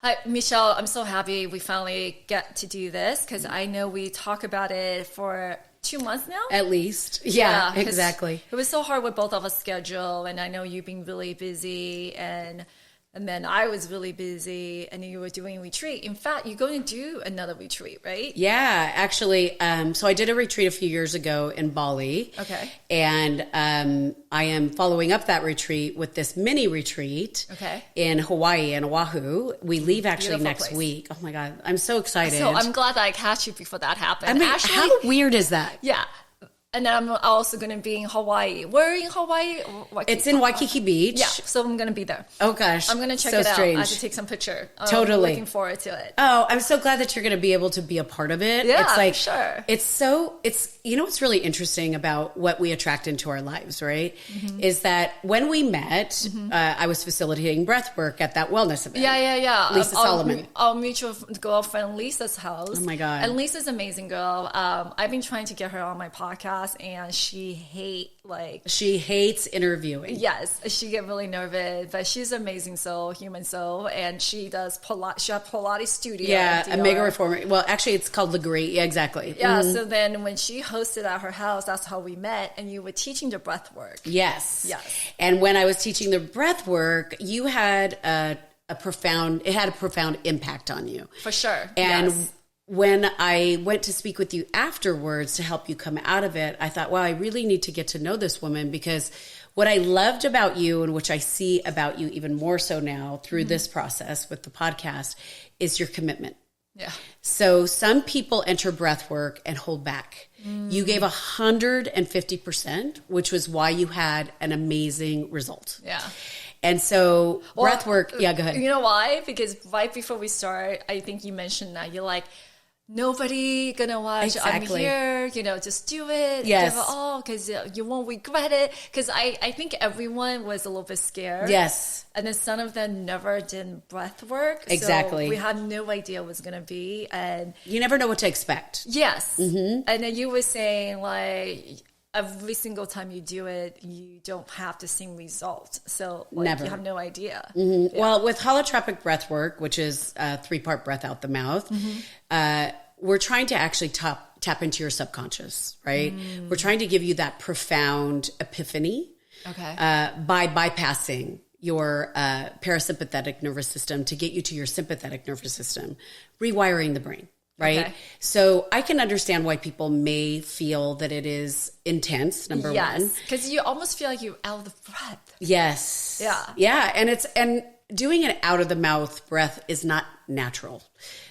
Hi, Michelle. I'm so happy we finally get to do this because I know we talk about it for 2 months now. At least. Yeah, exactly. It was so hard with both of us schedule, and I know you've been really busy, and then I was really busy, and you were doing a retreat. In fact, you're going to do another retreat, right? Yeah, actually. So I did a retreat a few years ago in Bali. Okay. And I am following up that retreat with this mini retreat in Hawaii and Oahu. We leave actually next week. Oh my God. I'm so excited. So I'm glad that I catch you before that happened. I mean, actually, how weird is that? Yeah. And then I'm also going to be in Hawaii. Where in Hawaii? It's in Waikiki Beach. Yeah, so I'm going to be there. Oh, gosh. I'm going to check it out. I have to take some picture. Totally. I'm looking forward to it. Oh, I'm so glad that you're going to be able to be a part of it. Yeah, it's like, sure. You know what's really interesting about what we attract into our lives, right? Mm-hmm. Is that when we met, I was facilitating breathwork at that wellness event. Yeah. Lisa Solomon. Our mutual girlfriend, Lisa's house. Oh, my God. And Lisa's an amazing girl. I've been trying to get her on my podcast, and she hates interviewing. Yes, she get really nervous, but she's an amazing soul, human soul, and she does Pilates studio. Yeah, a mega reformer. Well, actually, it's called Legree. Yeah, exactly. Yeah. So then when she hosted at her house, that's how we met, and you were teaching the breath work. Yes. And when I was teaching the breath work, you had a profound impact on you. For sure. And when I went to speak with you afterwards to help you come out of it, I thought, wow, I really need to get to know this woman, because what I loved about you, and which I see about you even more so now through this process with the podcast, is your commitment. Yeah. So some people enter breath work and hold back. You gave 150%, which was why you had an amazing result. Yeah. And so breath work, go ahead. You know why? Because right before we start, I think you mentioned that you're like, nobody gonna watch. Exactly. I'm here, just do it. Yes. Give it all, because you won't regret it. Because I think everyone was a little bit scared. Yes. And then some of them never did breath work. Exactly. So we had no idea what it was gonna be, and you never know what to expect. Yes. Mm-hmm. And then you were saying, like, every single time you do it, you don't have the same result. So never. You have no idea. Mm-hmm. Yeah. Well, with holotropic breath work, which is a 3-part breath out the mouth, we're trying to actually tap into your subconscious, right? We're trying to give you that profound epiphany by bypassing your parasympathetic nervous system to get you to your sympathetic nervous system, rewiring the brain. Right. Okay. So I can understand why people may feel that it is intense. Number one. Yes. Because you almost feel like you're out of breath. Yes. Yeah. Yeah. And doing an out of the mouth breath is not natural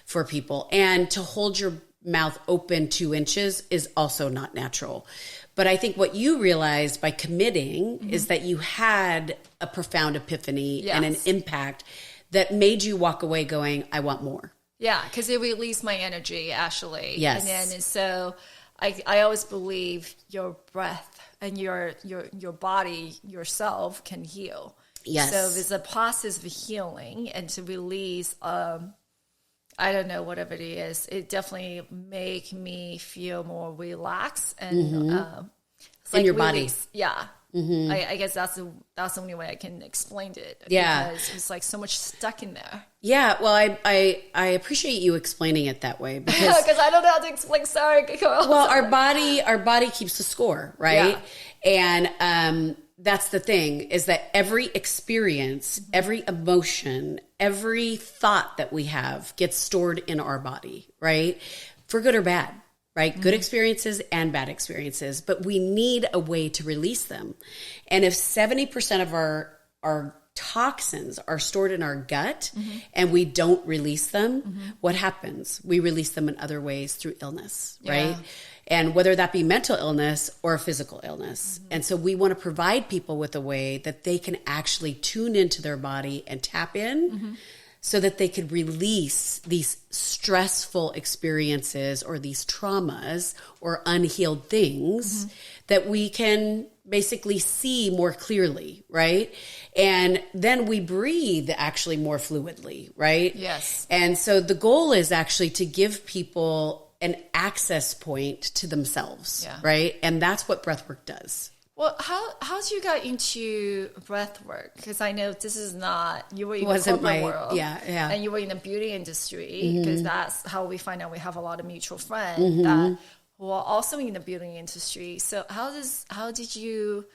for people. And to hold your mouth open 2 inches is also not natural. But I think what you realized by committing is that you had a profound epiphany and an impact that made you walk away going, I want more. Yeah, because it released my energy, actually. Yes. And so I always believe your breath and your body, yourself, can heal. Yes. So there's a process of healing, and to release, I don't know, whatever it is, it definitely make me feel more relaxed and it's like in your release. body. Yeah. Mm-hmm. I guess that's the only way I can explain it. Yeah. Because it's like so much stuck in there. Yeah. Well, I appreciate you explaining it that way, because I don't know how to explain. Sorry. Well, our body keeps the score, right? Yeah. And that's the thing, is that every experience, every emotion, every thought that we have gets stored in our body, right? For good or bad. Right? Good experiences and bad experiences, but we need a way to release them. And if 70% of our toxins are stored in our gut and we don't release them, what happens? We release them in other ways through illness, right? And whether that be mental illness or physical illness. And so we want to provide people with a way that they can actually tune into their body and tap in so that they could release these stressful experiences or these traumas or unhealed things that we can basically see more clearly, right? And then we breathe actually more fluidly, right? Yes. And so the goal is actually to give people an access point to themselves, right? And that's what breathwork does. Well, how did you get into breath work? Because I know this is not, you were in the corporate world. Yeah. And you were in the beauty industry, because that's how we find out we have a lot of mutual friends that who are also in the beauty industry. So how did you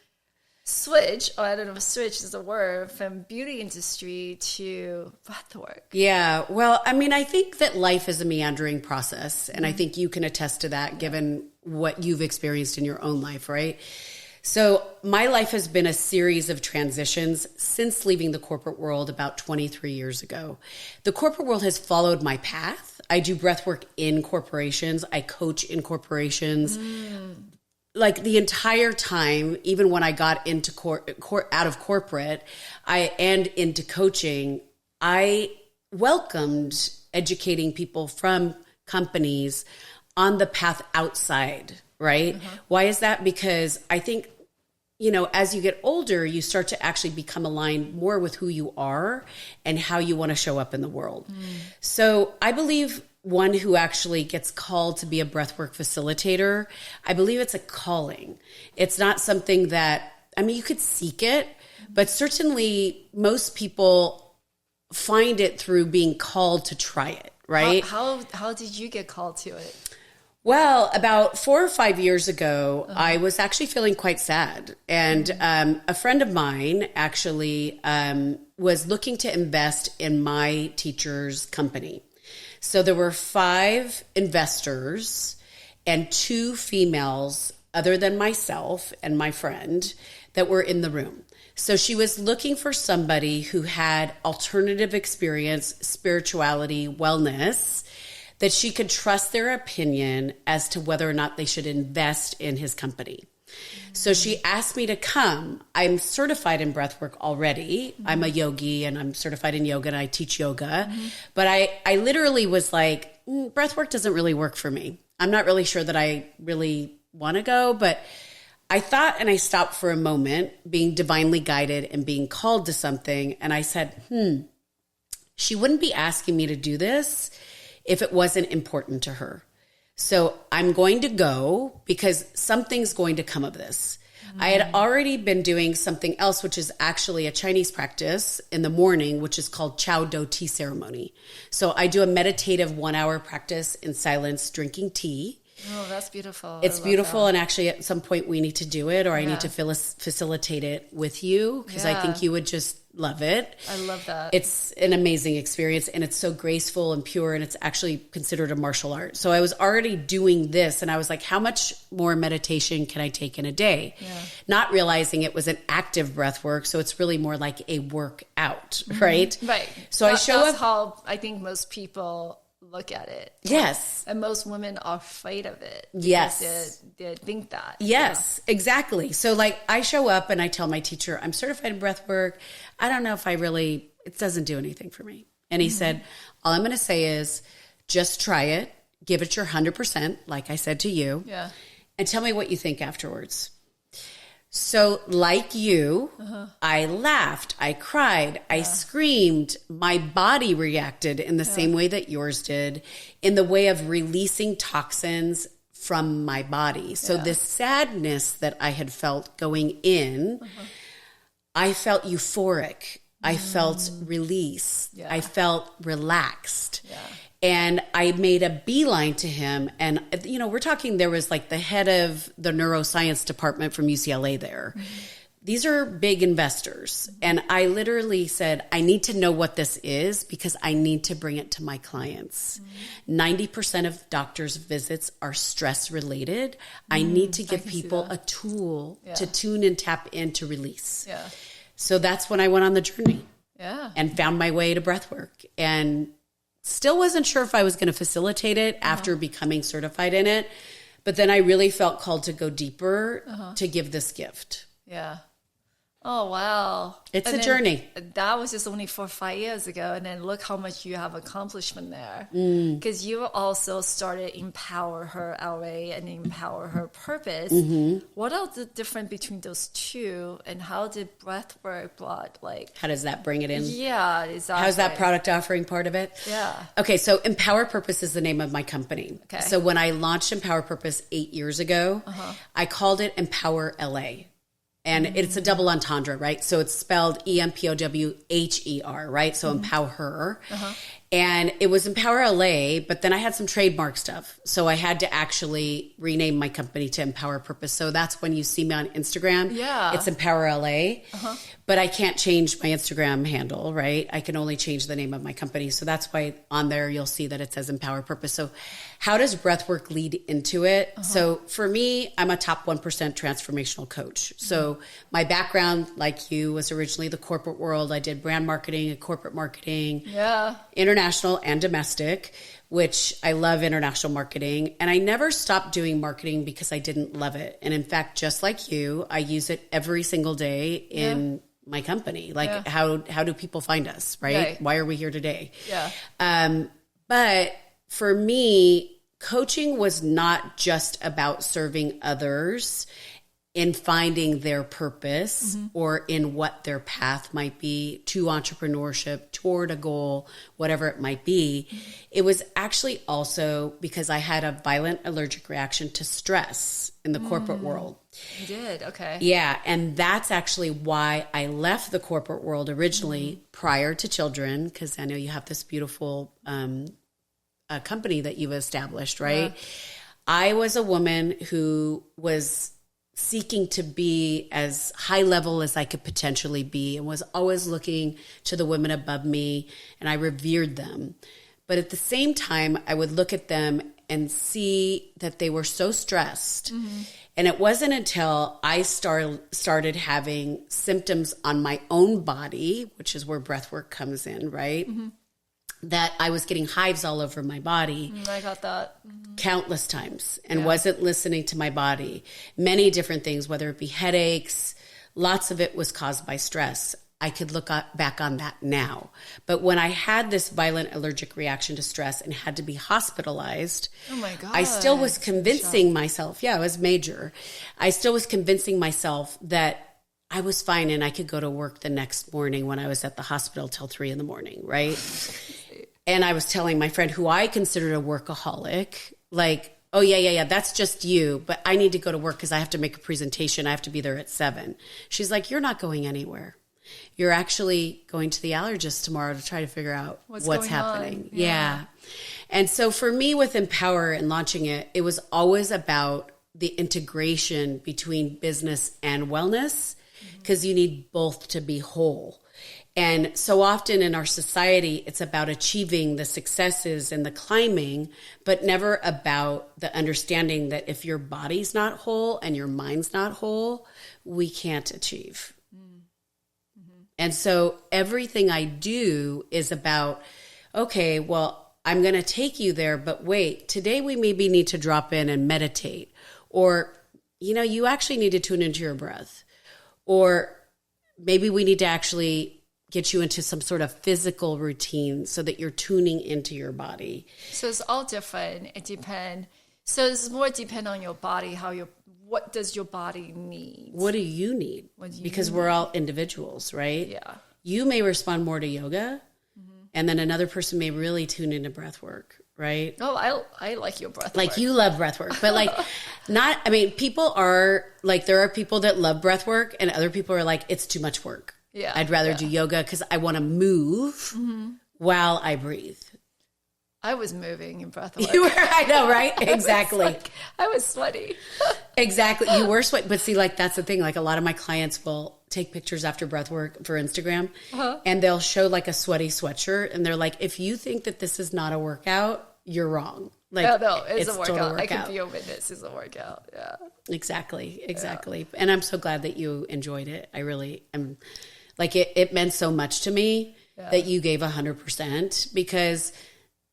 switch, or I don't know if switch is a word, from beauty industry to breathwork? Yeah. Well, I mean, I think that life is a meandering process. And I think you can attest to that given what you've experienced in your own life, right? So my life has been a series of transitions since leaving the corporate world about 23 years ago. The corporate world has followed my path. I do breathwork in corporations. I coach in corporations. Like the entire time, even when I got into out of corporate, and into coaching, I welcomed educating people from companies on the path outside, right? Why is that? Because I think, as you get older, you start to actually become aligned more with who you are and how you want to show up in the world. So I believe one who actually gets called to be a breathwork facilitator, I believe it's a calling. It's not something that, you could seek it, but certainly most people find it through being called to try it, right? How did you get called to it? Well, about 4 or 5 years ago, I was actually feeling quite sad. And a friend of mine actually was looking to invest in my teacher's company. So there were 5 investors and 2 females other than myself and my friend that were in the room. So she was looking for somebody who had alternative experience, spirituality, wellness, that she could trust their opinion as to whether or not they should invest in his company. So she asked me to come. I'm certified in breathwork already. I'm a yogi and I'm certified in yoga and I teach yoga. But I literally was like, breathwork doesn't really work for me. I'm not really sure that I really want to go. But I thought, and I stopped for a moment, being divinely guided and being called to something. And I said, she wouldn't be asking me to do this if it wasn't important to her. So I'm going to go because something's going to come of this. I had already been doing something else, which is actually a Chinese practice in the morning, which is called Chow Do tea ceremony. So I do a meditative 1-hour practice in silence, drinking tea. Oh, that's beautiful. It's beautiful. That. And actually at some point we need to do it, or I need to facilitate it with you, because I think you would just love it. I love that. It's an amazing experience, and it's so graceful and pure, and it's actually considered a martial art. So I was already doing this, and I was like, how much more meditation can I take in a day? Not realizing it was an active breath work, so it's really more like a workout, right? Right. So that's how I think most people look at it. Yes. And most women are afraid of it. Yes. They think that. Yes, exactly. So like I show up and I tell my teacher, I'm certified in breath work. I don't know if it doesn't do anything for me. And he said, all I'm going to say is just try it. Give it your 100%, like I said to you. Yeah. And tell me what you think afterwards. So like you, I laughed, I cried, I screamed. My body reacted in the same way that yours did, in the way of releasing toxins from my body. So this sadness that I had felt going in, I felt euphoric. I felt release. I felt relaxed. And I made a beeline to him. And, we're talking, there was like the head of the neuroscience department from UCLA there. These are big investors. And I literally said, I need to know what this is because I need to bring it to my clients. 90% of doctors' visits are stress related. I need to give people a tool to tune and tap into release. So that's when I went on the journey and found my way to breathwork. And still wasn't sure if I was going to facilitate it after becoming certified in it. But then I really felt called to go deeper to give this gift. Yeah. Oh, wow. It's a journey. That was just only 4 or 5 years ago. And then look how much you have accomplishment there. Because you also started EmpowHer LA and EmpowHer Purpose. What are the difference between those two? And how did breathwork brought how does that bring it in? Yeah, exactly. How's that product offering part of it? Yeah. Okay, so EmpowHer Purpose is the name of my company. Okay. So when I launched EmpowHer Purpose 8 years ago, I called it EmpowHer LA. And it's a double entendre, right? So it's spelled EmpowHer, right? So EmpowHer. And it was Empower LA, but then I had some trademark stuff. So I had to actually rename my company to Empower Purpose. So that's when you see me on Instagram. Yeah. It's Empower LA. But I can't change my Instagram handle, right? I can only change the name of my company. So that's why on there you'll see that it says Empower Purpose. So how does breathwork lead into it? So for me, I'm a top 1% transformational coach. So my background, like you, was originally the corporate world. I did brand marketing and corporate marketing. International and domestic, which I love international marketing. And I never stopped doing marketing because I didn't love it. And in fact, just like you, I use it every single day in my company. Like how do people find us, right? Why are we here today? But for me, coaching was not just about serving others in finding their purpose or in what their path might be to entrepreneurship, toward a goal, whatever it might be. It was actually also because I had a violent allergic reaction to stress in the corporate world. You did? Okay. Yeah. And that's actually why I left the corporate world originally prior to children, because I know you have this beautiful company that you've established, right? I was a woman who was seeking to be as high level as I could potentially be and was always looking to the women above me, and I revered them. But at the same time, I would look at them and see that they were so stressed. And it wasn't until I started having symptoms on my own body, which is where breathwork comes in, right? That I was getting hives all over my body. I got that. Countless times, and wasn't listening to my body. Many different things, whether it be headaches, lots of it was caused by stress. I could look back on that now. But when I had this violent allergic reaction to stress and had to be hospitalized, oh my God, I still was convincing myself, it was major. I still was convincing myself that I was fine and I could go to work the next morning when I was at the hospital till 3 a.m, right? And I was telling my friend, who I considered a workaholic, like, oh, yeah, that's just you. But I need to go to work because I have to make a presentation. I have to be there at 7. She's like, you're not going anywhere. You're actually going to the allergist tomorrow to try to figure out what's happening. Yeah. And so for me with EmpowHer and launching it, it was always about the integration between business and wellness, because you need both to be whole. And so often in our society, it's about achieving the successes and the climbing, but never about the understanding that if your body's not whole and your mind's not whole, we can't achieve. And so everything I do is about, okay, well, I'm going to take you there, but wait, today we maybe need to drop in and meditate. Or, you actually need to tune into your breath. Or maybe we need to actually get you into some sort of physical routine so that you're tuning into your body. So it's all different. It depends. So it's more depend on your body, what does your body need? What do you need? Because we're all individuals, right? Yeah. You may respond more to yoga, and then another person may really tune into breath work, right? Oh, I like your breath work. Like you love breath work, but people are like, there are people that love breath work and other people are like, it's too much work. Yeah. I'd rather do yoga because I want to move while I breathe. I was moving in breathwork. You were, I know, right? Exactly. I was sweaty. Exactly. You were sweaty. But see, that's the thing. Like a lot of my clients will take pictures after breathwork for Instagram and they'll show like a sweaty sweatshirt. And they're like, if you think that this is not a workout, you're wrong. Like, no, it's a workout. I can be a witness. It's a workout. Yeah. Exactly. Yeah. And I'm so glad that you enjoyed it. I really am. Like it meant so much to me that you gave 100%, because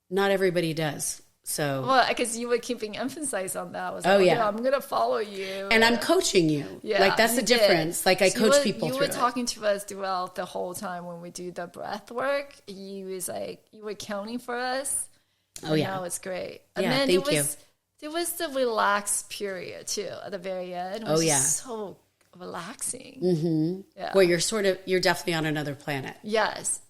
not everybody does. So, well, because you were keeping emphasis on that. I was I'm going to follow you. And I'm coaching you. Yeah, like that's the difference. Like I coach people through it. You were talking to us throughout the whole time when we do the breath work. You were counting for us. Oh, yeah. Now it's great. And then thank you. There was the relaxed period too at the very end. It was so relaxing. Yeah. Where you're definitely on another planet. Yes.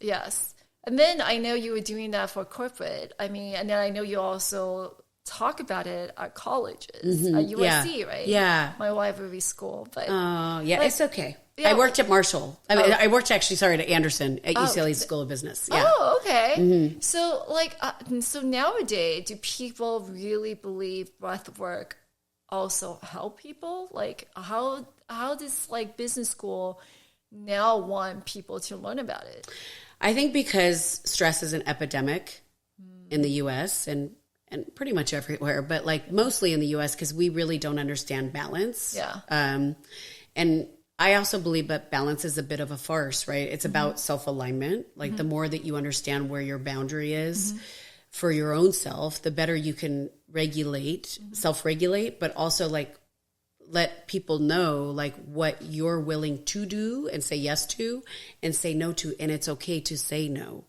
And then I know you were doing that for corporate. I mean, and then I know you also talk about it at colleges, at USC, right? Yeah. My rivalry school, but it's okay. Yeah. I worked at Marshall. I worked actually, at Anderson at UCLA School of Business. Yeah. Oh, okay. So so nowadays, do people really believe breath work also help people? Like how does business school now want people to learn about it? I think because stress is an epidemic in the US and pretty much everywhere, but mostly in the US because we really don't understand balance. Yeah. And I also believe that balance is a bit of a farce, right? It's about self-alignment. The more that you understand where your boundary is for your own self, the better you can regulate, self-regulate, but also let people know what you're willing to do and say yes to and say no to, and it's okay to say no.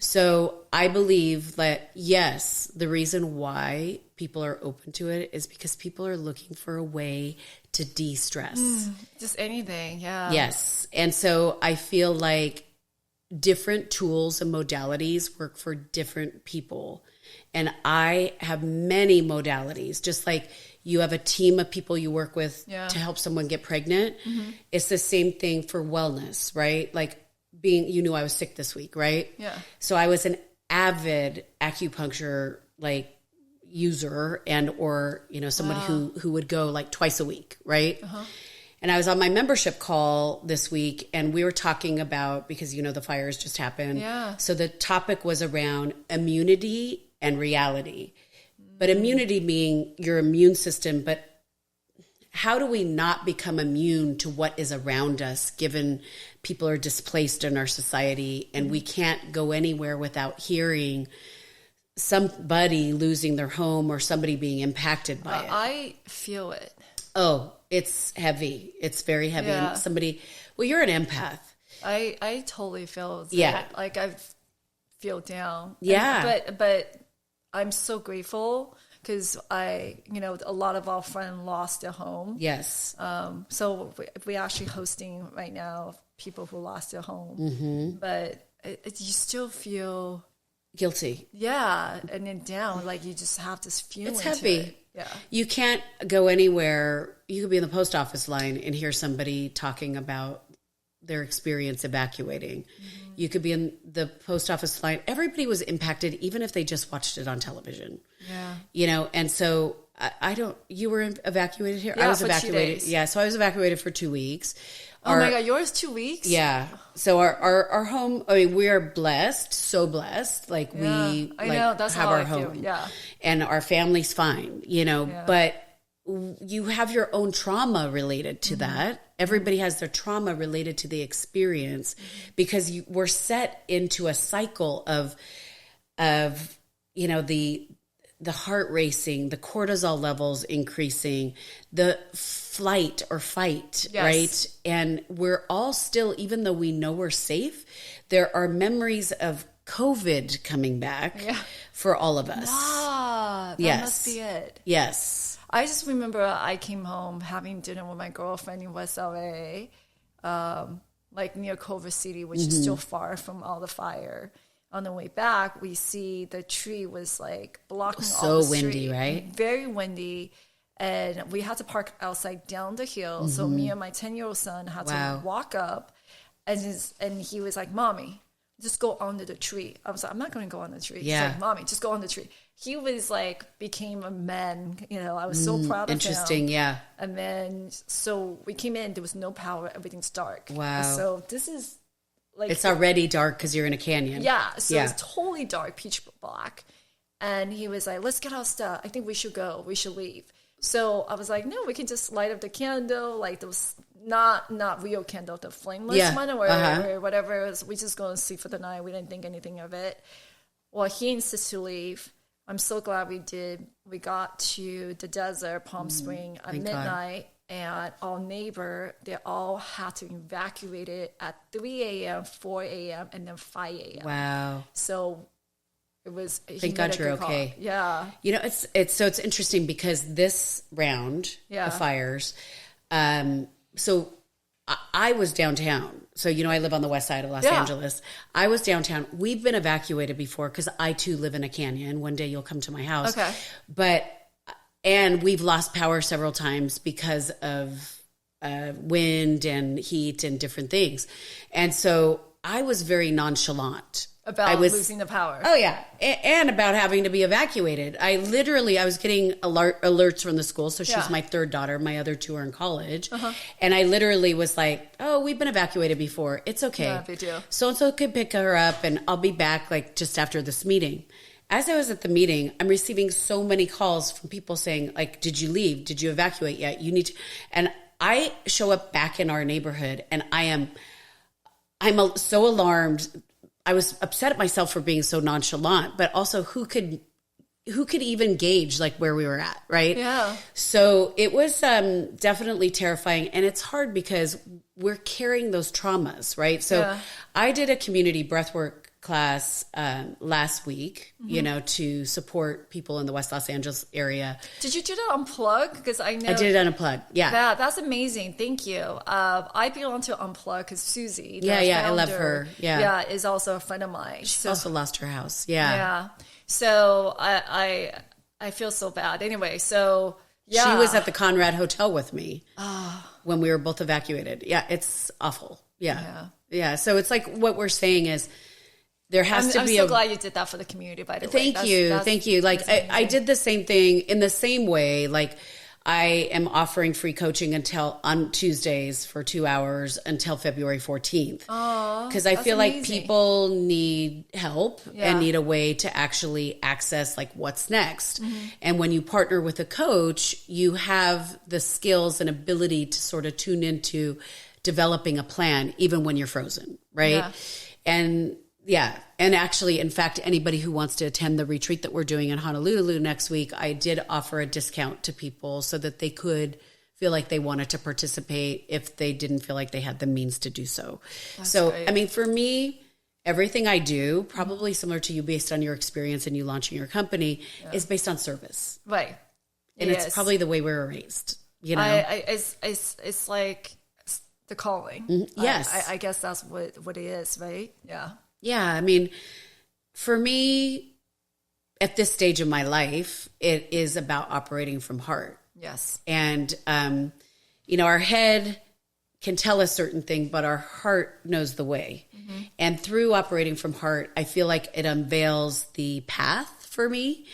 So I believe that, yes, the reason why people are open to it is because people are looking for a way to de-stress. Just anything, yeah. Yes. And so I feel like different tools and modalities work for different people. And I have many modalities, just like you have a team of people you work with to help someone get pregnant. It's the same thing for wellness, right? You knew I was sick this week, right? Yeah. So I was an avid acupuncture user or somebody who would go twice a week, right? And I was on my membership call this week and we were talking about, because the fires just happened. Yeah. So the topic was around immunity and reality. But immunity being your immune system, but how do we not become immune to what is around us, given people are displaced in our society and we can't go anywhere without hearing somebody losing their home or somebody being impacted by it? I feel it. Oh, it's heavy. It's very heavy. Yeah. And you're an empath. I totally feel it. Yeah. I feel down. Yeah. But I'm so grateful because a lot of our friends lost their home. Yes. So we're actually hosting right now people who lost their home. But you still feel guilty. Yeah. And then down, you just have this feeling. It's heavy. To it. Yeah. You can't go anywhere. You could be in the post office line and hear somebody talking about their experience evacuating. You could be in the post office line. Everybody was impacted, even if they just watched it on television. Yeah. And so you were evacuated here? Yeah, I was for evacuated. 2 days. Yeah. So I was evacuated for 2 weeks. Oh my God, yours 2 weeks? Yeah. So our home, we are blessed, so blessed. I know, that's have how our I home. feel. Yeah. And our family's fine, but you have your own trauma related to that. Everybody has their trauma related to the experience because we're set into a cycle of the heart racing, the cortisol levels increasing, the flight or fight, right? And we're all still, even though we know we're safe, there are memories of COVID coming back for all of us. Ah, that must be it. Yes. I just remember I came home having dinner with my girlfriend in West LA, near Culver City, which is still far from all the fire. On the way back, we see the tree was blocking all the street. So windy, right? Very windy. And we had to park outside down the hill. So me and my 10-year-old son had to walk up. And he was like, Mommy, just go under the tree. I was like, I'm not going to go on the tree. Yeah. He's like, Mommy, just go on the tree. He was became a man. I was so proud of him. Interesting, yeah. And then, so we came in, there was no power, everything's dark. Wow. So this is it's already dark because you're in a canyon. Yeah. So it's totally dark, pitch black. And he was like, let's get our stuff. I think we should go. We should leave. So I was like, no, we can just light up the candle, those not real candle, the flameless one or whatever. We just go and sleep for the night. We didn't think anything of it. Well, he insisted to leave. I'm so glad we did. We got to the desert, Palm Spring at midnight. God. And our neighbor, they all had to evacuate it at 3 a.m., 4 a.m., and then 5 a.m. Wow. So it was. Thank God you're okay. Yeah. It's interesting because this round of fires, so I was downtown. So, I live on the west side of Los Angeles. I was downtown. We've been evacuated before because I too live in a canyon. One day you'll come to my house. Okay. And we've lost power several times because of wind and heat and different things. And so I was very nonchalant. About losing the power. Oh, yeah. And about having to be evacuated. I was getting alerts from the school. So she's my third daughter. My other two are in college. And I literally was like, oh, we've been evacuated before. It's okay. Yeah, they do. So-and-so could pick her up and I'll be back like just after this meeting. As I was at the meeting, I'm receiving so many calls from people saying, like, did you leave? Did you evacuate yet? You need to. And I show up back in our neighborhood and I'm so alarmed. I was upset at myself for being so nonchalant, but also who could even gauge like where we were at, right? Yeah. So it was definitely terrifying, and it's hard because we're carrying those traumas, right? So I did a community breathwork class last week, to support people in the West Los Angeles area. Did you do that Unplug? Because I know I did it Unplug. Yeah, that's amazing. Thank you. I belong to Unplug because Susie, I love her. Yeah, is also a friend of mine. She also lost her house. Yeah. So I feel so bad. Anyway, so she was at the Conrad Hotel with me when we were both evacuated. Yeah, it's awful. Yeah. So it's like what we're saying is, there has to be. I'm so glad you did that for the community, by the way. Thank you. Like I did the same thing in the same way. Like I am offering free coaching on Tuesdays for 2 hours until February 14th. Because I feel like people need help and need a way to actually access like what's next. And when you partner with a coach, you have the skills and ability to sort of tune into developing a plan, even when you're frozen, right? And actually, in fact, anybody who wants to attend the retreat that we're doing in Honolulu next week, I did offer a discount to people so that they could feel like they wanted to participate if they didn't feel like they had the means to do so. That's great. I mean, for me, everything I do, probably similar to you based on your experience and you launching your company, is based on service. Right. And it's probably the way we were raised, It's like the calling. Yes. I guess that's what it is, right? Yeah. Yeah, I mean, for me, at this stage of my life, it is about operating from heart. Yes. And, our head can tell us certain thing, but our heart knows the way. And through operating from heart, I feel like it unveils the path for me.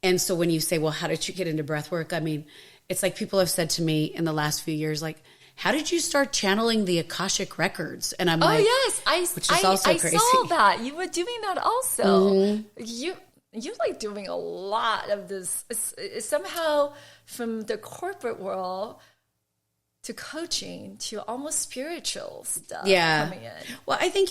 And so when you say, well, how did you get into breathwork? I mean, it's like people have said to me in the last few years, like, how did you start channeling the Akashic records? And I'm like, which is also crazy. I saw that. You were doing that also. You're like doing a lot of this. It's somehow from the corporate world to coaching to almost spiritual stuff coming in. Well, I think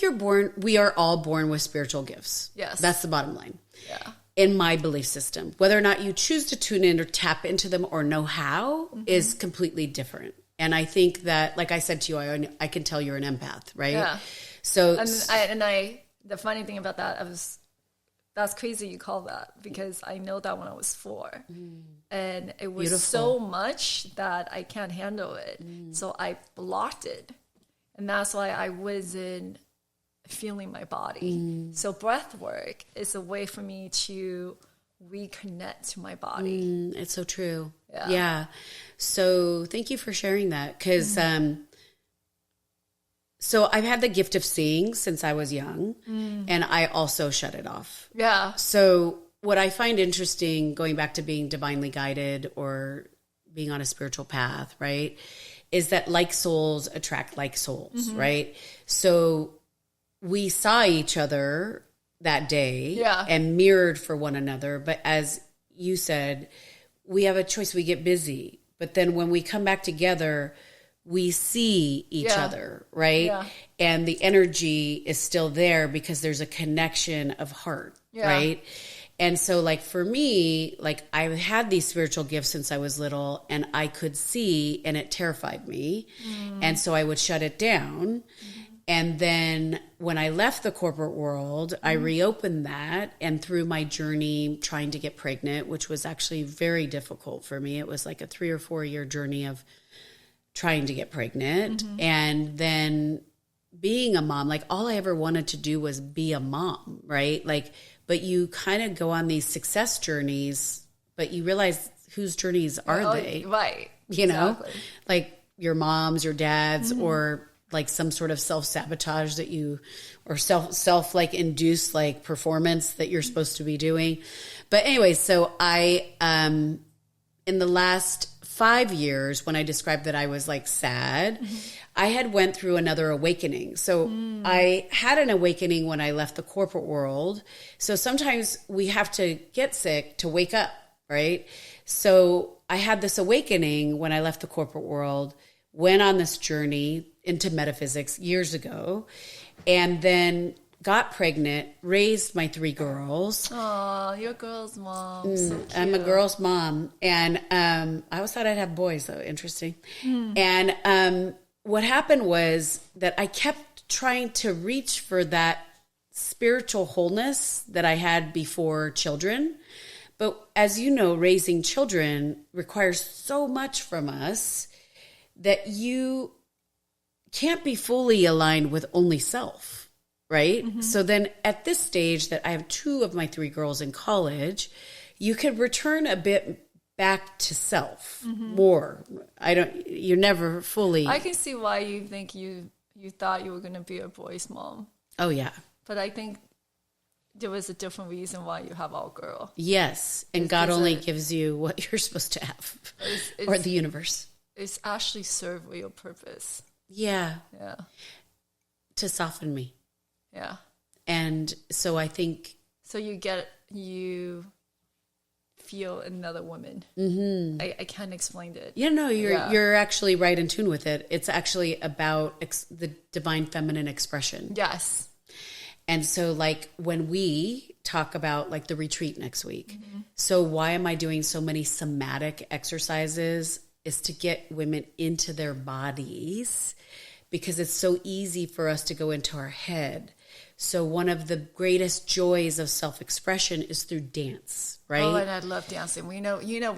we are all born with spiritual gifts. Yes. That's the bottom line. Yeah. In my belief system, whether or not you choose to tune in or tap into them or know how is completely different. And I think that, like I said to you, I can tell you're an empath, right? Yeah. So, the funny thing about that, that's crazy you call that, because I know that when I was 4, and it was so much that I can't handle it. So I blocked it. And that's why I wasn't feeling my body. So breath work is a way for me to reconnect to my body. It's so true. Yeah. So thank you for sharing that. Because so I've had the gift of seeing since I was young, and I also shut it off. Yeah. So what I find interesting, going back to being divinely guided or being on a spiritual path, right, is that like souls attract like souls, right? So we saw each other that day and mirrored for one another. But as you said, we have a choice. We get busy. But then when we come back together, we see each other, right? Yeah. And the energy is still there because there's a connection of heart, right? And so like for me, like I've had these spiritual gifts since I was little, and I could see, and it terrified me. And so I would shut it down. And then when I left the corporate world, I reopened that. And through my journey trying to get pregnant, which was actually very difficult for me, it was like a 3 or 4 year journey of trying to get pregnant and then being a mom. Like all I ever wanted to do was be a mom, right? Like, but you kind of go on these success journeys, but you realize whose journeys are they? Right. You know, like your mom's, your dad's, or like some sort of self-sabotage that you, or self like induced like performance that you're supposed to be doing. But anyway, so I, in the last 5 years, when I described that I was like sad, I had went through another awakening. So I had an awakening when I left the corporate world. So sometimes we have to get sick to wake up, right? So I had this awakening when I left the corporate world, went on this journey into metaphysics years ago, and then got pregnant, raised my 3 girls. Oh, you're a girl's mom. So cute. I'm a girl's mom. And I always thought I'd have boys, though. Interesting. And what happened was that I kept trying to reach for that spiritual wholeness that I had before children. But as you know, raising children requires so much from us that you can't be fully aligned with only self, right? So then at this stage that I have 2 of my 3 girls in college, you could return a bit back to self more. You're never fully. I can see why you think you thought you were going to be a boy's mom. Oh, yeah. But I think there was a different reason why you have all girl. Yes. And God only gives you what you're supposed to have, or the universe. It's actually serve real purpose. Yeah. Yeah. To soften me. Yeah. And so I think. So you feel another woman. I can't explain it. Yeah, no, you're actually right in tune with it. It's actually about the divine feminine expression. Yes. And so like when we talk about like the retreat next week, so why am I doing so many somatic exercises is to get women into their bodies, because it's so easy for us to go into our head. So one of the greatest joys of self-expression is through dance, right? Oh, and I love dancing. We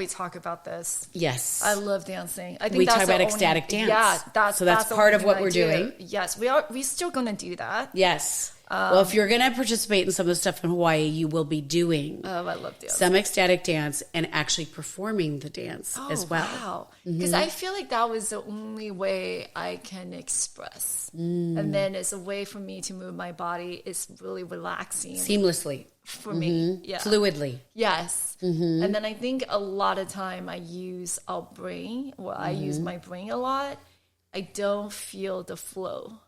talk about this. Yes. I love dancing. I think we that's talk about ecstatic dance. Yeah, that's part of what we're doing. Yes, we're still going to do that. Yes. Well, if you're going to participate in some of the stuff in Hawaii, you will be doing I love dance. Some ecstatic dance and actually performing the dance as well. Wow. Because I feel like that was the only way I can express. And then it's a way for me to move my body. It's really relaxing. Seamlessly. For me. Yeah. Fluidly. Yes. And then I think a lot of time I use our brain, or I use my brain a lot. I don't feel the flow.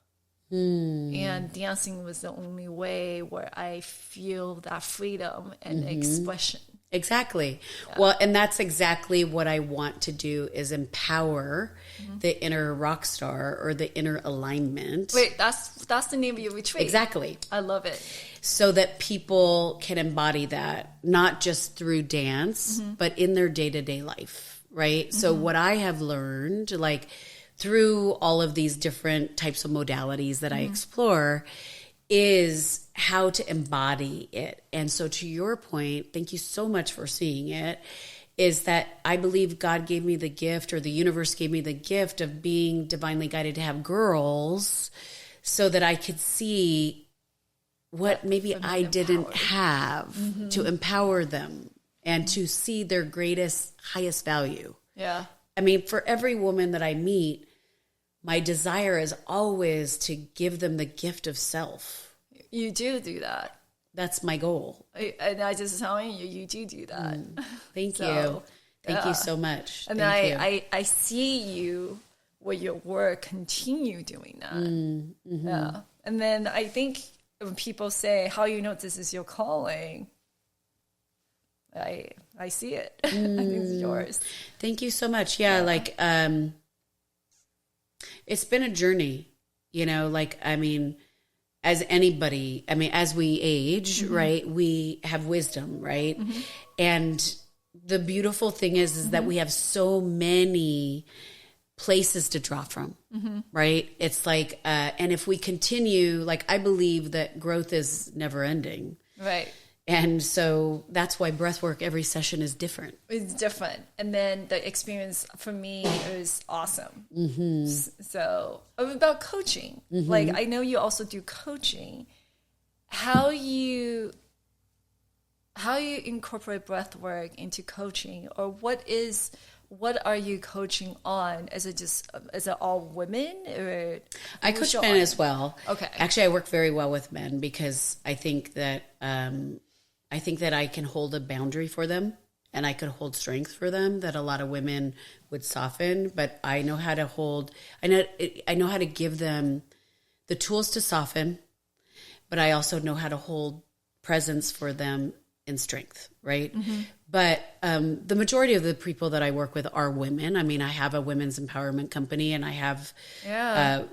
And dancing was the only way where I feel that freedom and expression. Exactly. Yeah. Well, and that's exactly what I want to do, is empower the inner rock star, or the inner alignment. Wait, that's the name of your retreat. Exactly. I love it. So that people can embody that, not just through dance, but in their day-to-day life, right? So what I have learned, like through all of these different types of modalities that I explore, is how to embody it. And so to your point, thank you so much for seeing it, is that I believe God gave me the gift, or the universe gave me the gift of being divinely guided to have girls, so that I could see what maybe I didn't have, to empower them and to see their greatest, highest value. Yeah. I mean, for every woman that I meet, my desire is always to give them the gift of self. You do that. That's my goal. And I just telling you, you do that. Thank you. Thank you so much. And I see you with your work continue doing that. Yeah. And then I think when people say, how you know this is your calling, I see it. I think it's yours. Thank you so much. Yeah, like it's been a journey, like, I mean, as anybody, I mean, as we age, right, we have wisdom, right? And the beautiful thing is that we have so many places to draw from, right? It's like, and if we continue, like, I believe that growth is never ending. Right. And so that's why breathwork, every session is different. It's different. And then the experience for me is awesome. Mm-hmm. So about coaching, like I know you also do coaching. How you incorporate breathwork into coaching, or what are you coaching on? Is it all women, or I coach men as well? Okay. Actually, I work very well with men because I think that I can hold a boundary for them, and I could hold strength for them that a lot of women would soften. But I know how to hold. I know how to give them the tools to soften, but I also know how to hold presence for them in strength, right? Mm-hmm. But the majority of the people that I work with are women. I mean, I have a women's empowerment company, and I have I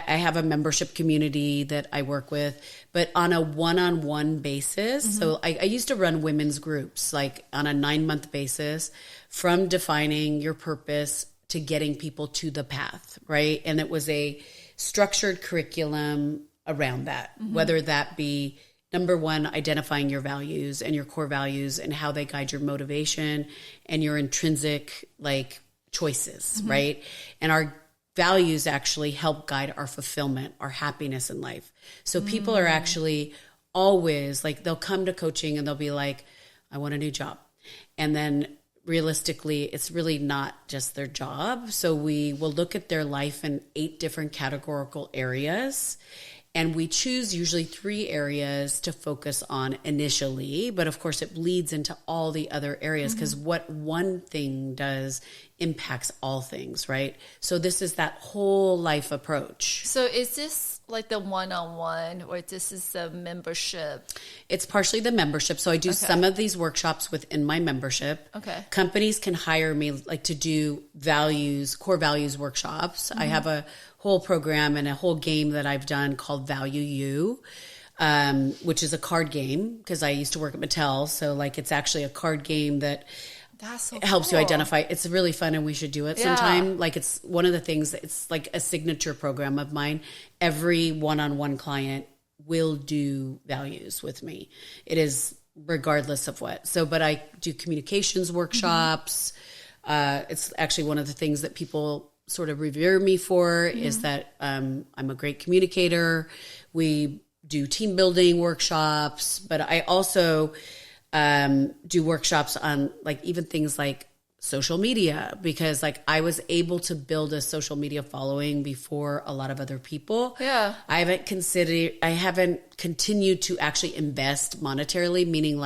have a membership community that I work with, but on a one-on-one basis. Mm-hmm. So I used to run women's groups, like on a 9-month basis, from defining your purpose to getting people to the path, right? And it was a structured curriculum around that, whether that be number one, identifying your values and your core values and how they guide your motivation and your intrinsic choices, right? And our values actually help guide our fulfillment, our happiness in life. So people are actually always they'll come to coaching and they'll be like, I want a new job. And then realistically, it's really not just their job. So we will look at their life in 8 different categorical areas. And we choose usually 3 areas to focus on initially, but of course it bleeds into all the other areas because what one thing does impacts all things, right? So this is that whole life approach. So is this like the one-on-one, or this is the membership? It's partially the membership. So I do some of these workshops within my membership. Okay. Companies can hire me to do core values workshops. I have a whole program and a whole game that I've done called Value You, which is a card game because I used to work at Mattel. So it's actually a card game that helps you identify. It's really fun, and we should do it sometime. It's one of the things, it's like a signature program of mine. Every one-on-one client will do values with me. It is regardless of what. So, but I do communications workshops. It's actually one of the things that people sort of revere me for is that I'm a great communicator. We do team building workshops, but I also do workshops on even things like social media, because I was able to build a social media following before a lot of other people. Yeah. I haven't continued to actually invest monetarily, meaning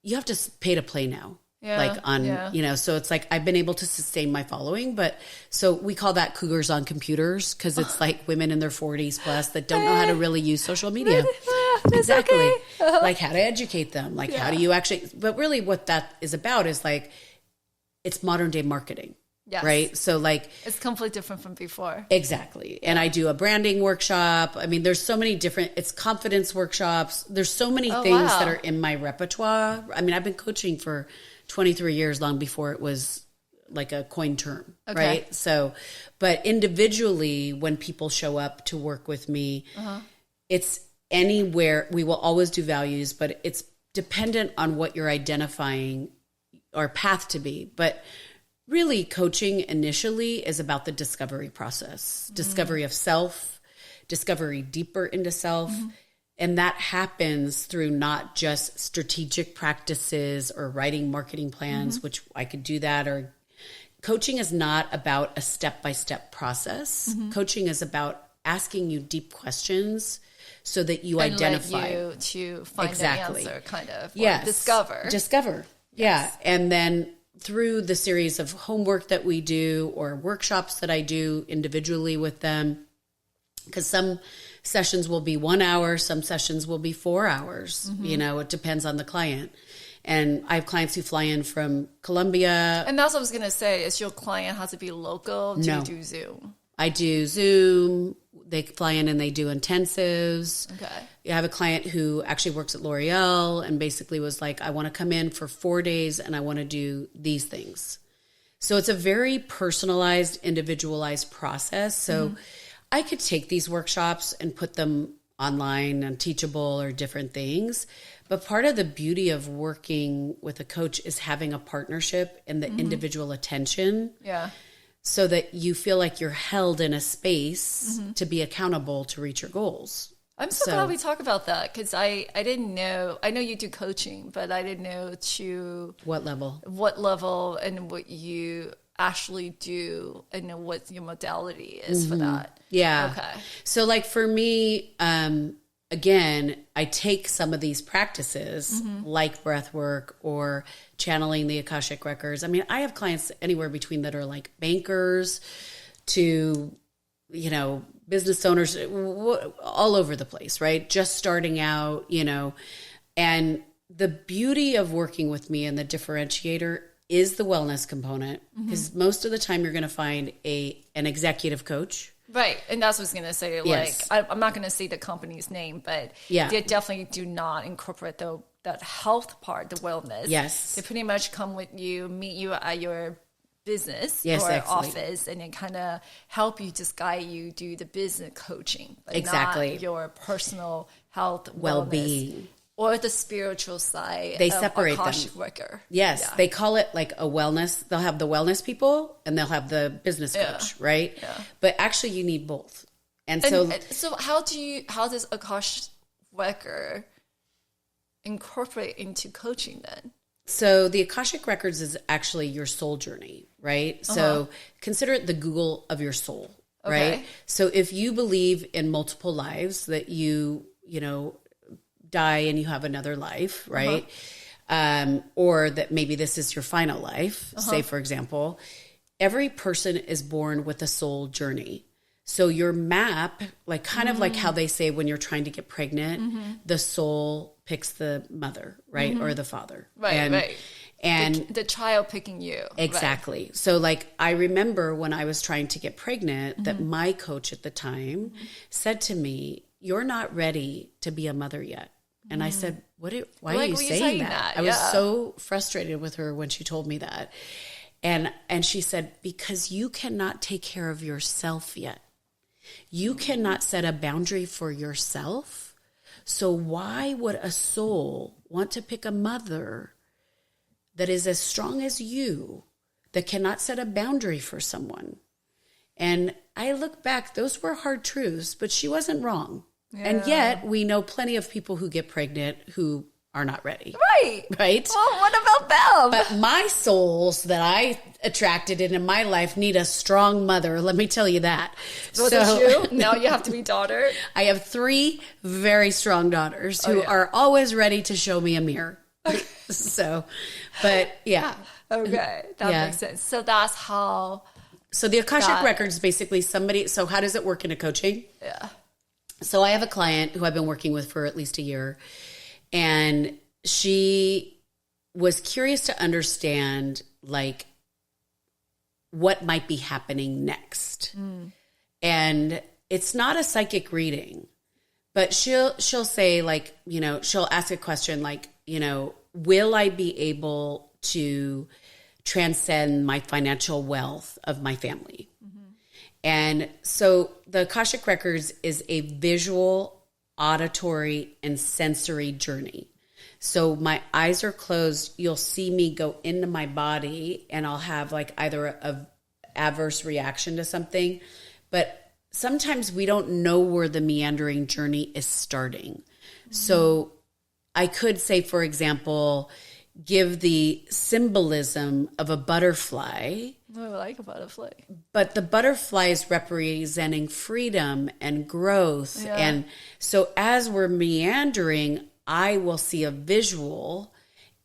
you have to pay to play now. Yeah, so it's I've been able to sustain my following, but so we call that cougars on computers because it's women in their 40s plus that don't know how to really use social media. Exactly. Okay. How to educate them, how do you actually, but really what that is about is it's modern day marketing. Yes. Right. So it's completely different from before. Exactly. And I do a branding workshop. I mean, there's so many it's confidence workshops. There's so many things that are in my repertoire. I mean, I've been coaching for 23 years, long before it was a coined term. Okay. Right. So, but individually, when people show up to work with me, it's anywhere. We will always do values, but it's dependent on what you're identifying our path to be. But really, coaching initially is about the discovery process, discovery of self, discovery deeper into self. And that happens through not just strategic practices or writing marketing plans, which I could do that. Or coaching is not about a step-by-step process. Coaching is about asking you deep questions so that you identify. Let you to find an answer, kind of. Yes. Discover. Yes. Yeah. And then through the series of homework that we do or workshops that I do individually with them, because some sessions will be 1 hour, some sessions will be 4 hours. It depends on the client. And I have clients who fly in from Colombia. And that's what I was going to say, is your client has to be local? Do you do Zoom? I do Zoom. They fly in and they do intensives. Okay. I have a client who actually works at L'Oreal and basically was I want to come in for 4 days and I want to do these things. So it's a very personalized, individualized process. So I could take these workshops and put them online and Teachable or different things. But part of the beauty of working with a coach is having a partnership and the individual attention. Yeah. So that you feel like you're held in a space to be accountable to reach your goals. I'm so glad we talk about that, because I didn't know. I know you do coaching, but I didn't know what level and what you actually do and what your modality is for that. Yeah. Okay. So like for me, again, I take some of these practices like breath work or channeling the Akashic records. I mean, I have clients anywhere between that are like bankers to, business owners all over the place, right? Just starting out, and the beauty of working with me and the differentiator is the wellness component, because most of the time you're going to find an executive coach. Right. And that's what I was going to say. Yes. Like, I'm not going to say the company's name, but they definitely do not incorporate that health part, the wellness. Yes. They pretty much come with you, meet you at your business or excellent. office, and then kind of help you, just guide you, do the business coaching, but exactly. not your personal health, well-being. Wellness, or the spiritual side. They separate them. Worker. Yes, yeah. They call it like a wellness. They'll have the wellness people and they'll have the business coach, right? Yeah. But actually, you need both. And so how does Akash worker incorporate into coaching then? So the Akashic Records is actually your soul journey, right? So consider it the Google of your soul, right? So if you believe in multiple lives, that you die and you have another life, right? Or that maybe this is your final life, say for example, every person is born with a soul journey. So your map, like kind of like how they say when you're trying to get pregnant, the soul picks the mother, right? Or the father. Right. And the child picking you. Exactly. Right. So like, I remember when I was trying to get pregnant that my coach at the time said to me, "You're not ready to be a mother yet." And I said, why are you saying that? I was so frustrated with her when she told me that. And she said, because you cannot take care of yourself yet. You cannot set a boundary for yourself. So why would a soul want to pick a mother that is as strong as you, that cannot set a boundary for someone? And I look back, those were hard truths, but she wasn't wrong. Yeah. And yet we know plenty of people who get pregnant who are not ready. Right. Well, what about them? But my souls that I attracted in my life need a strong mother. Let me tell you that. So now you have to be daughter. I have 3 very strong daughters who are always ready to show me a mirror. So, but yeah. Okay. That makes sense. So that's how. So the Akashic Records, basically so how does it work in a coaching? Yeah. So I have a client who I've been working with for at least a year, and she was curious to understand like what might be happening next. And it's not a psychic reading, but she'll say like, she'll ask a question like, will I be able to transcend my financial wealth of my family? And so the Akashic Records is a visual, auditory, and sensory journey. So my eyes are closed. You'll see me go into my body and I'll have like either a adverse reaction to something. But sometimes we don't know where the meandering journey is starting. So I could say, for example, give the symbolism of a butterfly. I like a butterfly. But the butterfly is representing freedom and growth. Yeah. And so as we're meandering, I will see a visual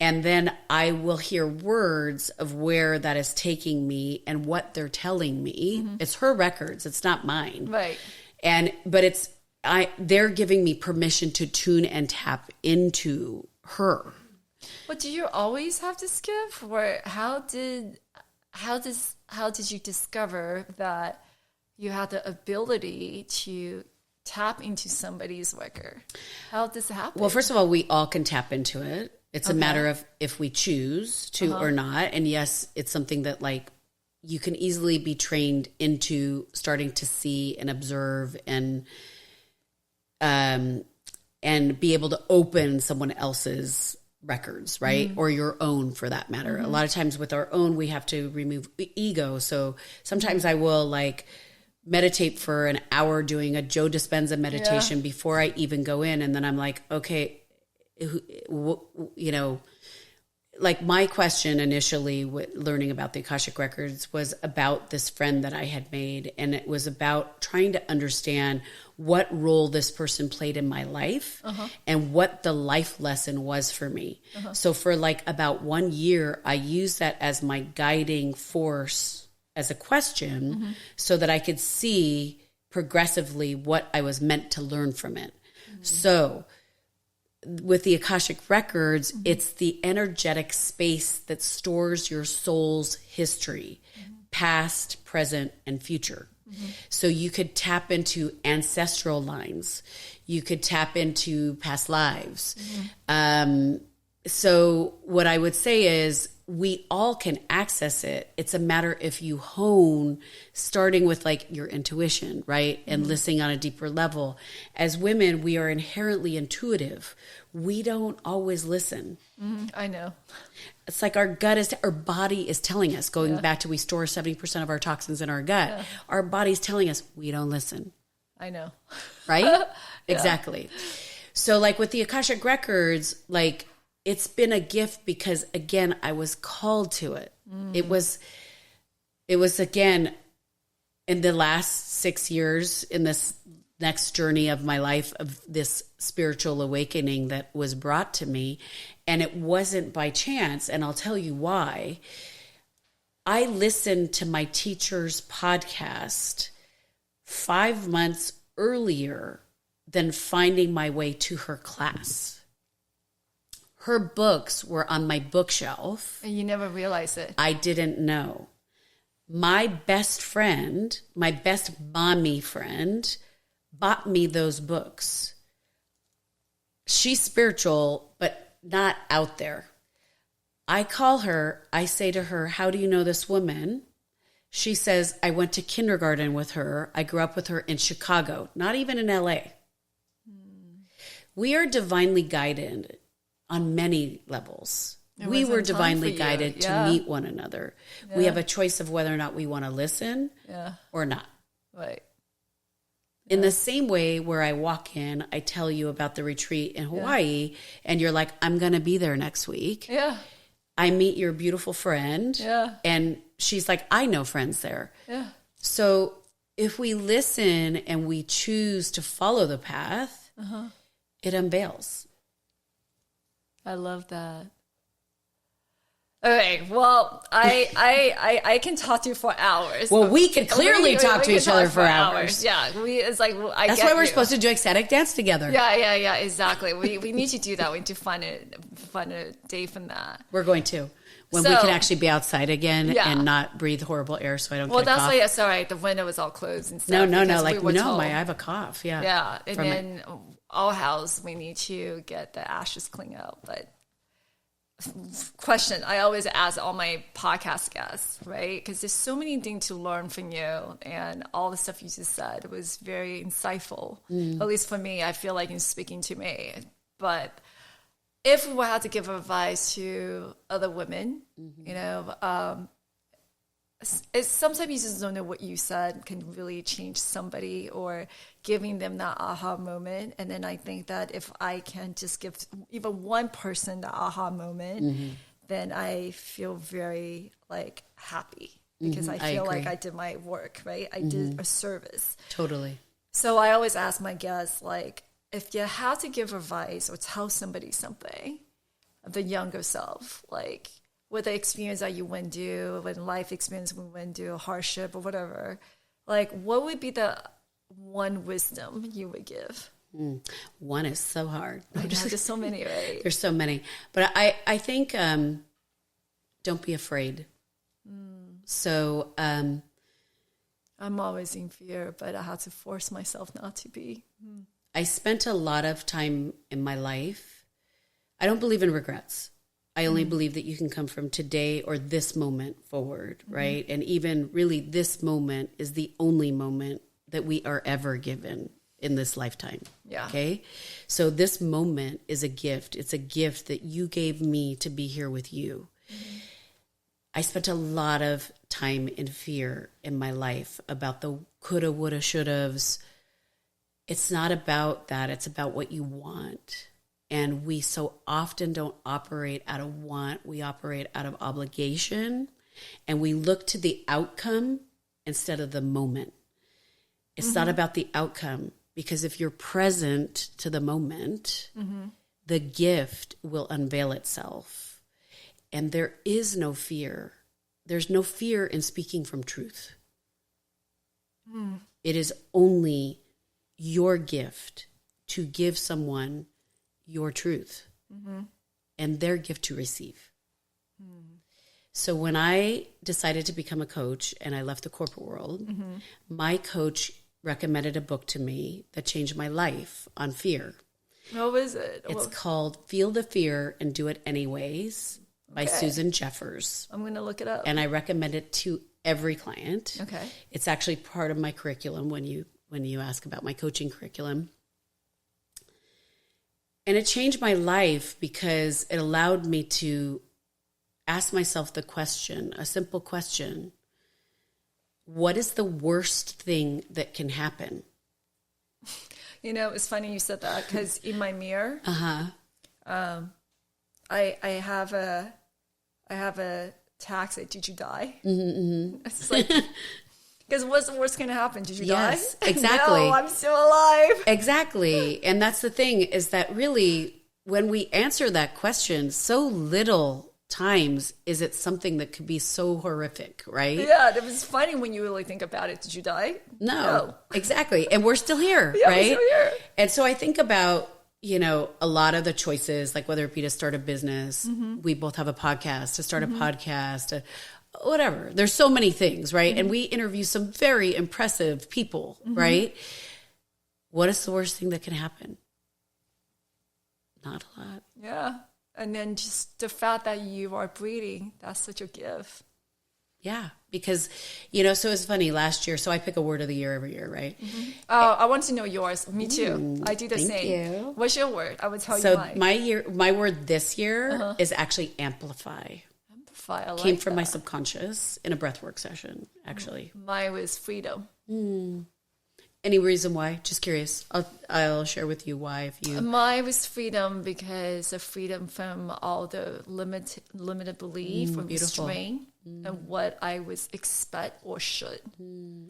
and then I will hear words of where that is taking me and what they're telling me. It's her records. It's not mine. Right. But they're giving me permission to tune and tap into her. But do you always have this gift, or how did you discover that you had the ability to tap into somebody's worker? How did this happen? Well, first of all, we all can tap into it. It's a matter of if we choose to or not. And yes, it's something that like you can easily be trained into starting to see and observe and and be able to open someone else's records, right? Or your own, for that matter. A lot of times with our own, we have to remove ego. So sometimes I will like meditate for an hour doing a Joe Dispenza meditation before I even go in. And then I'm like, okay, you know, like my question initially with learning about the Akashic Records was about this friend that I had made. And it was about trying to understand what role this person played in my life and what the life lesson was for me. So for like about 1 year, I used that as my guiding force as a question so that I could see progressively what I was meant to learn from it. So with the Akashic Records, it's the energetic space that stores your soul's history, past, present, and future. So you could tap into ancestral lines. You could tap into past lives. So what I would say is we all can access it. It's a matter if you hone, starting with like your intuition, right? And listening on a deeper level. As women, we are inherently intuitive. We don't always listen. I know. It's like our body is telling us, going back to we store 70% of our toxins in our gut. Yeah. Our body's telling us we don't listen. I know. Right? Exactly. So like with the Akashic Records, like it's been a gift because again, I was called to it. It was again, in the last 6 years in this next journey of my life of this spiritual awakening that was brought to me. And it wasn't by chance. And I'll tell you why. I listened to my teacher's podcast 5 months earlier than finding my way to her class. Her books were on my bookshelf. And you never realized it. I didn't know. My best friend, my best mommy friend, bought me those books. She's spiritual, but not out there. I call her, I say to her, how do you know this woman? She says, I went to kindergarten with her. I grew up with her in Chicago, not even in LA. We are divinely guided on many levels. We were divinely guided to meet one another. We have a choice of whether or not we want to listen or not. Right. In the same way where I walk in, I tell you about the retreat in Hawaii, and you're like, I'm going to be there next week. Yeah. I meet your beautiful friend, and she's like, I know friends there. Yeah. So if we listen and we choose to follow the path, it unveils. I love that. Okay, well, I can talk to you for hours. Well, we can clearly talk to each other for hours. Yeah, it's like that's why we're supposed to do ecstatic dance together. Yeah, exactly. We need to do that. We need to find a day from that. We're going to when we can actually be outside again and not breathe horrible air, so I don't. Well, get a that's cough. Why. Sorry, the window was all closed and stuff. No. Like I have a cough. Yeah. Yeah, and then our house, we need to get the ashes cleaned out, but. Question I always ask all my podcast guests, right? Because there's so many things to learn from you, and all the stuff you just said was very insightful. At least for me, I feel like you're speaking to me. But if we had to give advice to other women, you know, it's sometimes you just don't know what you said can really change somebody or giving them that aha moment. And then I think that if I can just give even one person the aha moment, then I feel very like happy because I feel like I did my work, right? I did a service. Totally. So I always ask my guests, like, if you have to give advice or tell somebody something, the younger self, like, with the experience that you went through, with life experience we went through, hardship or whatever, like what would be the one wisdom you would give? One is so hard. There's so many, right? There's so many. But I think don't be afraid. So I'm always in fear, but I have to force myself not to be. I spent a lot of time in my life. I don't believe in regrets. I only believe that you can come from today or this moment forward, right? And even really this moment is the only moment that we are ever given. in this lifetime. Yeah. Okay. So this moment is a gift. It's a gift that you gave me to be here with you. Mm-hmm. I spent a lot of time in fear in my life about the coulda, woulda, shouldas. It's not about that. It's about what you want. And we so often don't operate out of want. We operate out of obligation. And we look to the outcome instead of the moment. It's not about the outcome, because if you're present to the moment, the gift will unveil itself. And there is no fear. There's no fear in speaking from truth. It is only your gift to give someone your truth and their gift to receive. So when I decided to become a coach and I left the corporate world, my coach recommended a book to me that changed my life on fear. What was it? It's called Feel the Fear and Do It Anyways by Susan Jeffers. I'm going to look it up. And I recommend it to every client. Okay. It's actually part of my curriculum when you ask about my coaching curriculum. And it changed my life because it allowed me to ask myself the question, a simple question: what is the worst thing that can happen? You know, it's funny you said that, because in my mirror, I have a tag say, "Did you die?" It's like, because what's the worst going to happen? Did you die? Exactly. No, I'm still alive. Exactly. And that's the thing, is that really when we answer that question, so little times is it something that could be so horrific, right? Yeah, it was funny when you really think about it. Did you die? No. Exactly. And we're still here, yeah, right? We're still here. And so I think about, a lot of the choices, like whether it be to start a business, we both have a podcast, to start a podcast, whatever. There's so many things, right? And we interview some very impressive people, right? What is the worst thing that can happen? Not a lot. Yeah. And then just the fact that you are breathing, that's such a gift. Yeah, because, so it's funny, last year, so I pick a word of the year every year, right? I want to know yours. Me too. I do the thank same. You. What's your word? I would tell you so mine. my word this year is actually amplify. Amplify, I like Came from that. my subconscious in a breathwork session, actually. Mine was freedom. Any reason why? Just curious. I'll share with you why if you... Mine was freedom because of freedom from all the limited belief or restraint and what I was expect or should.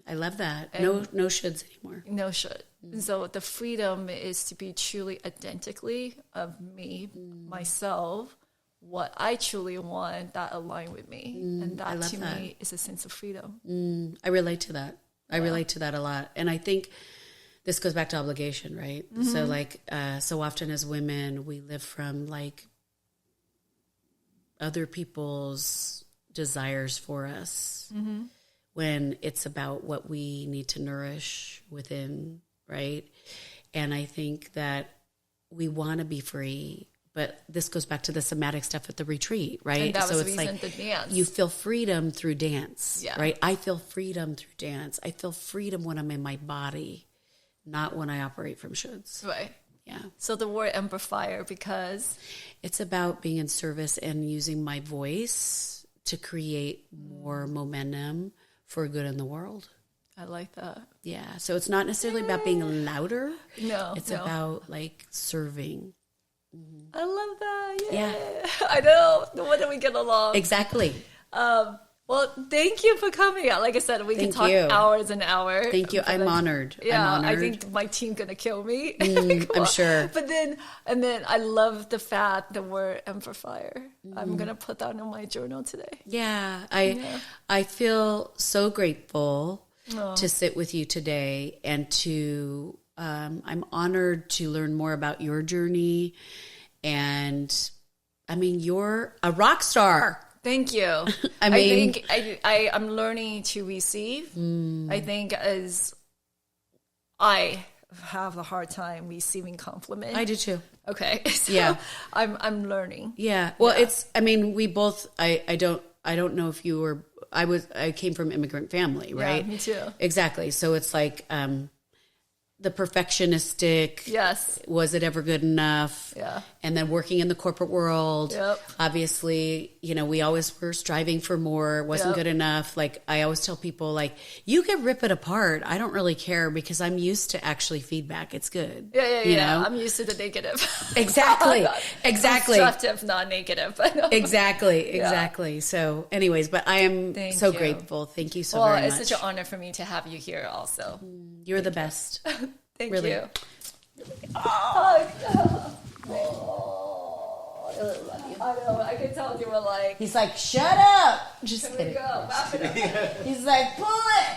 I love that. And no shoulds anymore. No should. And so the freedom is to be truly authentically of me, myself, what I truly want that align with me. And that to me is a sense of freedom. I relate to that. I relate to that a lot. And I think this goes back to obligation, right? So so often as women, we live from other people's desires for us when it's about what we need to nourish within, right? And I think that we want to be free, but this goes back to the somatic stuff at the retreat, right? And that was so the it's reason to dance. You feel freedom through dance, Yeah. right? I feel freedom through dance. I feel freedom when I'm in my body, not when I operate from shoulds. Right. Yeah. So the word EmpowHer, because it's about being in service and using my voice to create more momentum for good in the world. I like that. Yeah. So it's not necessarily about being louder. No. It's about serving. I love that. Yeah. Yeah. I know. No wonder we get along. Exactly. Well, thank you for coming out. Like I said, we can talk hours and hours. Thank you. I'm honored. Yeah, I'm honored. I think my team gonna kill me. I'm sure. But then I love the fact the word EmpowHer. I'm gonna put that in my journal today. Yeah, I feel so grateful to sit with you today and to. I'm honored to learn more about your journey, and I mean, you're a rock star. Thank you. I think I'm learning to receive. I think as I have a hard time receiving compliment. I do too. Okay. So yeah. I'm learning. Yeah. Well, we both, I don't know if you were, I came from immigrant family, right? Yeah, me too. Exactly. So it's the perfectionistic. Yes. Was it ever good enough? Yeah. And then working in the corporate world. Yep. Obviously, you know, we always were striving for more. It wasn't Yep. good enough. Like, I always tell people, like, you can rip it apart. I don't really care because I'm used to actually feedback. It's good. Yeah. You know? I'm used to the negative. Exactly. Exactly. Constructive, not negative. But Exactly. So anyways, but I am so grateful. Thank you so very much. It's such an honor for me to have you here also. You're the best. Thank Really. you. I know. I can tell you were like. He's like, shut up. Just Here we kidding. go. Wrap it up. He's like, pull it.